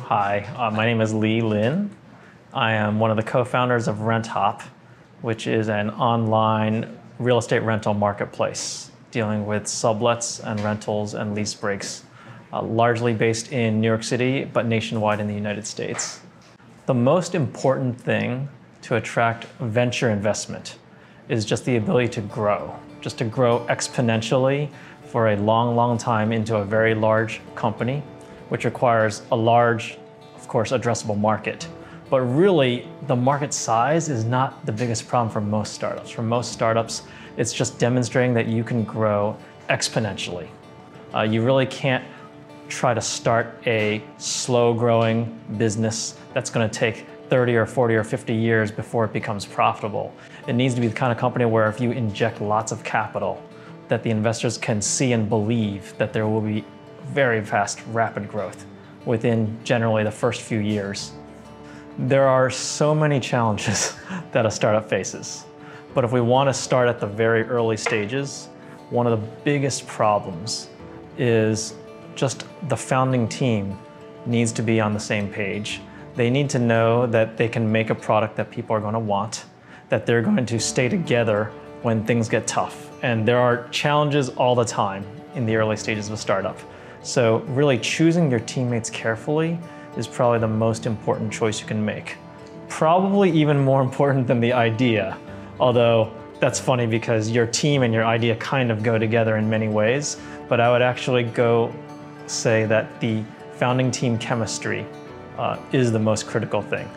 Hi, my name is Lee Lin. I am one of the co-founders of RentHop, which is an online real estate rental marketplace dealing with sublets and rentals and lease breaks, largely based in New York City, but nationwide in the United States. The most important thing to attract venture investment is just the ability to grow, just to grow exponentially for a long, long time into a very large company, which requires a large, of course, addressable market. But really, the market size is not the biggest problem for most startups. For most startups, it's just demonstrating that you can grow exponentially. You really can't try to start a slow-growing business that's going to take 30 or 40 or 50 years before it becomes profitable. It needs to be the kind of company where if you inject lots of capital, that the investors can see and believe that there will be very fast, rapid growth within generally the first few years. There are so many challenges that a startup faces. But if we want to start at the very early stages, one of the biggest problems is just the founding team needs to be on the same page. They need to know that they can make a product that people are going to want, that they're going to stay together when things get tough. And there are challenges all the time in the early stages of a startup. So really choosing your teammates carefully is probably the most important choice you can make. Probably even more important than the idea, although that's funny because your team and your idea kind of go together in many ways, but I would actually go say that the founding team chemistry is the most critical thing.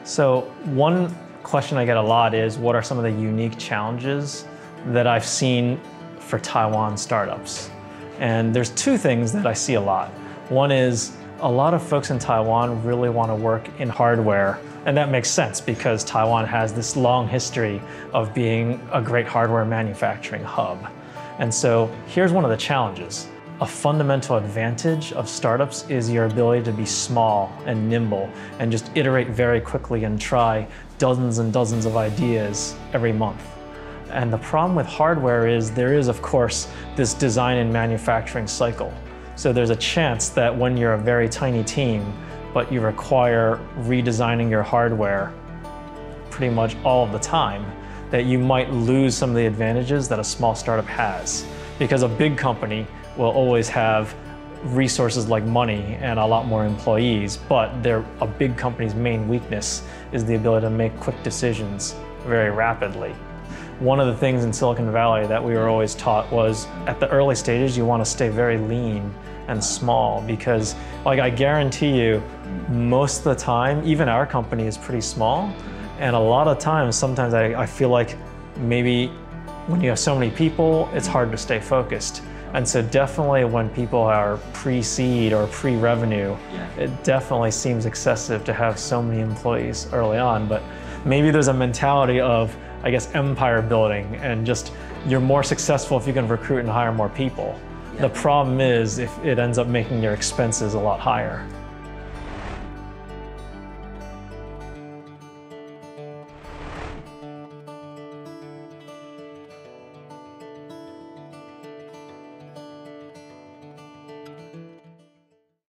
So one question I get a lot is, what are some of the unique challenges that I've seen for Taiwan startups? And there's two things that I see a lot. One is a lot of folks in Taiwan really want to work in hardware, and that makes sense because Taiwan has this long history of being a great hardware manufacturing hub. And so here's one of the challenges. A fundamental advantage of startups is your ability to be small and nimble and just iterate very quickly and try dozens and dozens of ideas every month. And the problem with hardware is there is, of course, this design and manufacturing cycle. So there's a chance that when you're a very tiny team, but you require redesigning your hardware pretty much all of the time, that you might lose some of the advantages that a small startup has. Because a big company will always have resources like money and a lot more employees, but a big company's main weakness is the ability to make quick decisions very rapidly. One of the things in Silicon Valley that we were always taught was at the early stages, you want to stay very lean and small because, like, I guarantee you, most of the time, even our company is pretty small. And a lot of times, sometimes I feel like maybe when you have so many people, it's hard to stay focused. And so definitely when people are pre-seed or pre-revenue, it definitely seems excessive to have so many employees early on. But maybe there's a mentality of, I guess, empire building, and just you're more successful if you can recruit and hire more people. The problem is if it ends up making your expenses a lot higher.